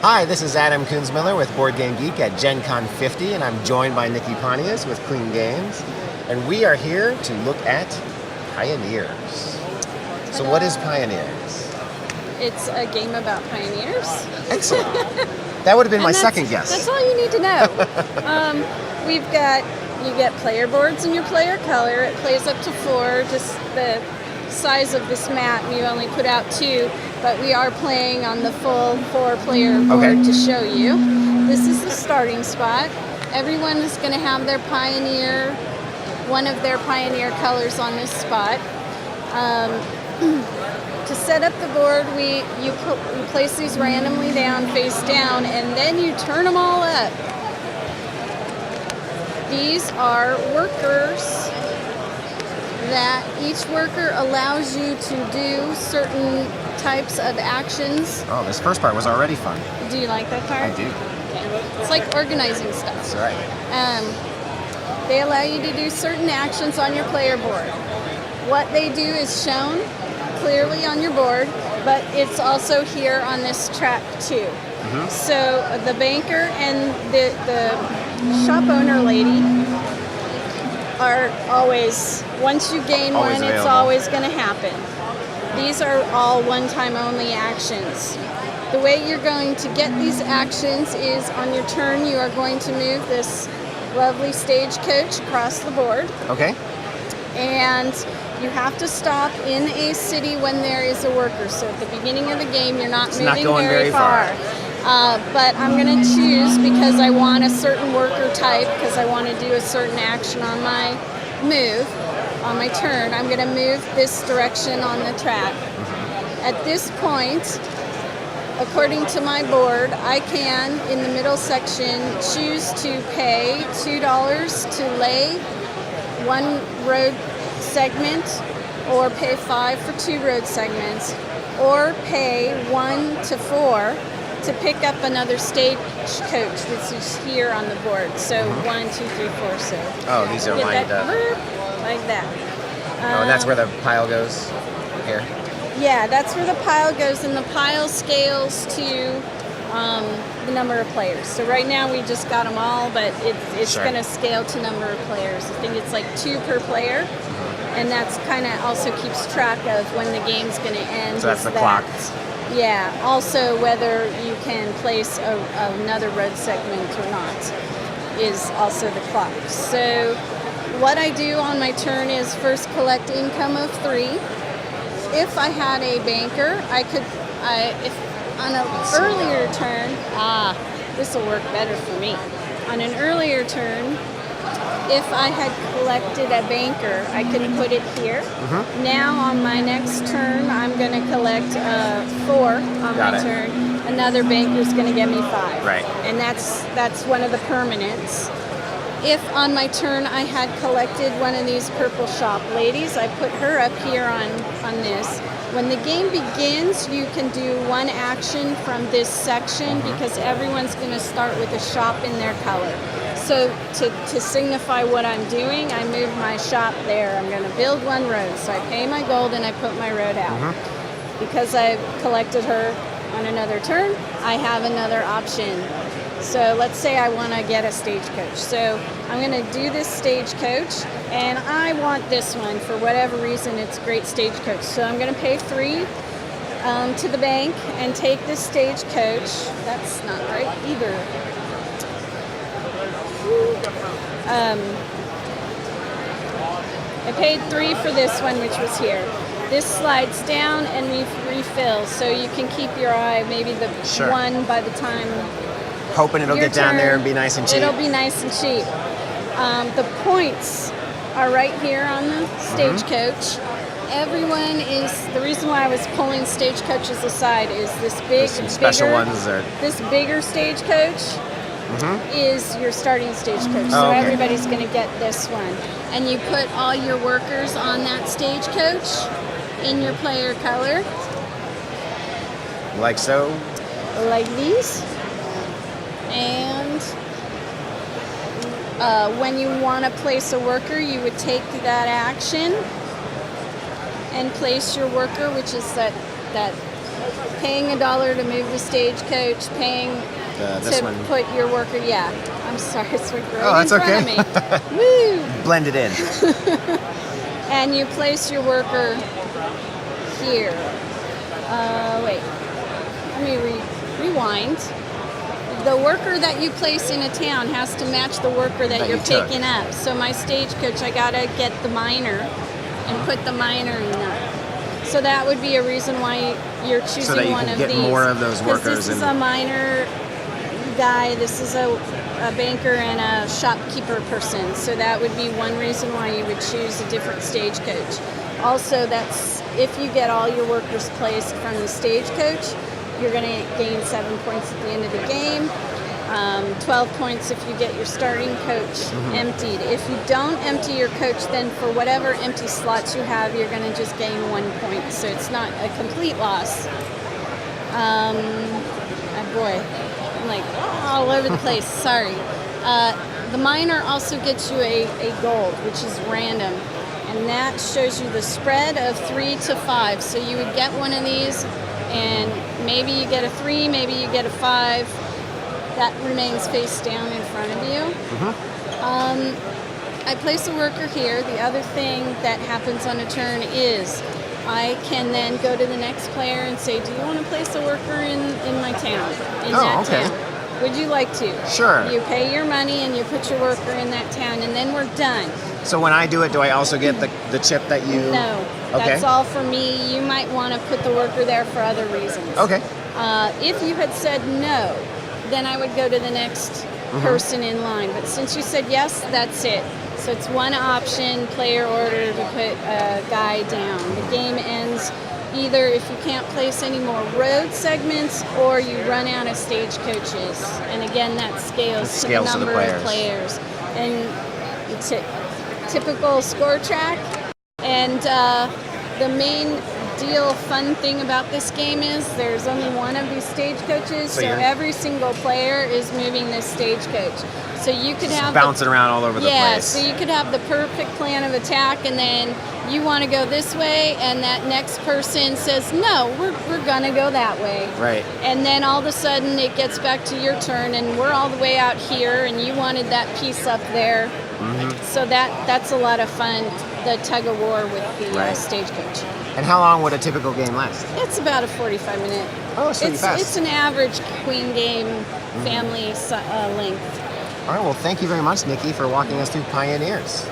Hi, this is Adam Kunzmiller with Board Game Geek at Gen Con 50, and I'm joined by Nikki Pontius with Clean Games. And we are here to look at Pioneers. So what is Pioneers? It's a game about pioneers. Excellent. That would have been my second guess. That's all you need to know. You get player boards in your player color. It plays up to 4, just the size of this mat, and you only put out 2, but we are playing on the full 4-player board to show you. This is the starting spot. Everyone is going to have their Pioneer, one of their Pioneer colors on this spot. To set up the board, you place these randomly down, face down, and then you turn them all up. These are workers that each worker allows you to do certain types of actions. Oh, this first part was already fun. Do you like that part? I do. Okay. It's like organizing stuff. That's right. They allow you to do certain actions on your player board. What they do is shown clearly on your board, but it's also here on this track too. So the banker and the shop owner lady are always, once you gain Always one, available. it's always going to happen. These are all one-time only actions. The way you're going to get these actions is on your turn, you are going to move this lovely stagecoach across the board. Okay. And you have to stop in a city when there is a worker. So at the beginning of the game, you're not moving going very far. But I'm going to choose, because I want a certain worker type, because I want to do a certain action on my move, on my turn. I'm going to move this direction on the track. At this point, according to my board, I can, in the middle section, choose to pay $2 to lay one road segment, or pay 5 for 2 road segments, or pay 1 to 4 to pick up another stagecoach that's just here on the board. So 1, 2, 3, 4. So these are get lined that up. like that. And that's where the pile goes here. Yeah, that's where the pile goes, and the pile scales to the number of players. So right now we just got them all, but it's going to scale to number of players. I think it's like 2 per player, and that's kind of also keeps track of when the game's going to end. So that's the clock. Yeah, also whether you can place another road segment or not is also the clock. So what I do on my turn is first collect income of 3. If I had a banker, if on an earlier turn, this will work better for me. On an earlier turn, if I had collected a banker, I could put it here. Now on my next turn, I'm going to collect 4 on my turn. Another banker is going to get me 5. Right. And that's one of the permanents. If on my turn I had collected one of these purple shop ladies, I put her up here on this. When the game begins, you can do one action from this section, because everyone's going to start with a shop in their color. So to signify what I'm doing, I move my shop there. I'm going to build 1 road. So I pay my gold and I put my road out. Because I've collected her on another turn, I have another option. So let's say I want to get a stagecoach. So I'm going to do this stagecoach, and I want this one. For whatever reason, it's a great stagecoach. So I'm going to pay 3 to the bank and take this stagecoach. That's not right either. I paid 3 for this one, which was here. This slides down and refills, so you can keep your eye, maybe the 1 by the time. Hoping it'll get down there and be nice and cheap. It'll be nice and cheap. The points are right here on the stagecoach. Everyone is, the reason why I was pulling stagecoaches aside is this this bigger stagecoach is your starting stagecoach. So everybody's going to get this one. And you put all your workers on that stagecoach in your player color. Like so? Like these. And when you want to place a worker, you would take that action and place your worker, which is that paying $1 to move the stagecoach, paying this to one. put your worker. Yeah, I'm sorry, it's right Oh, that's in front okay. of me. Woo! Blend it in. And you place your worker here. Wait, let me rewind. The worker that you place in a town has to match the worker that you're you took. picking up. So my stagecoach, I gotta get the miner and put the miner in there. So that would be a reason why you're choosing So that you one can of get these. more of those 'Cause workers This is and- a miner guy. This is a banker and a shopkeeper person. So that would be one reason why you would choose a different stagecoach. Also, that's if you get all your workers placed from the stagecoach, you're going to gain 7 points at the end of the game. 12 points if you get your starting coach emptied. If you don't empty your coach, then for whatever empty slots you have, you're going to just gain 1 point. So it's not a complete loss. Boy, I'm like all over the place. Sorry. The miner also gets you a gold, which is random. And that shows you the spread of 3 to 5. So you would get one of these, and maybe you get a 3, maybe you get a 5. That remains face down in front of you. I place a worker here. The other thing that happens on a turn is I can then go to the next player and say, do you want to place a worker in my town, in that okay. town? Would you like to? Sure. You pay your money and you put your worker in that town, and then we're done. So when I do it, do I also get the chip that you... No, Okay. that's all for me. You might want to put the worker there for other reasons. Okay. If you had said no, then I would go to the next person in line. But since you said yes, that's it. So it's one option, player order, to put a guy down. The game ends either if you can't place any more road segments or you run out of stagecoaches. And again, that scales to the Scales to the number of players. And it's a typical score track. And the main deal, fun thing about this game is there's only one of these stagecoaches, so you're- every single player is moving this stagecoach. So you could have bouncing around all over the place. so you could have the perfect plan of attack, and then you want to go this way, and that next person says, no, we're gonna go that way. Right. And then all of a sudden it gets back to your turn, and we're all the way out here, and you wanted that piece up there. So that's a lot of fun, the tug of war with the Right. stagecoach. And how long would a typical game last? It's about a 45-minute. Oh, it's pretty fast. It's an average queen game family length. All right, well, thank you very much, Nikki, for walking us through Pioneers.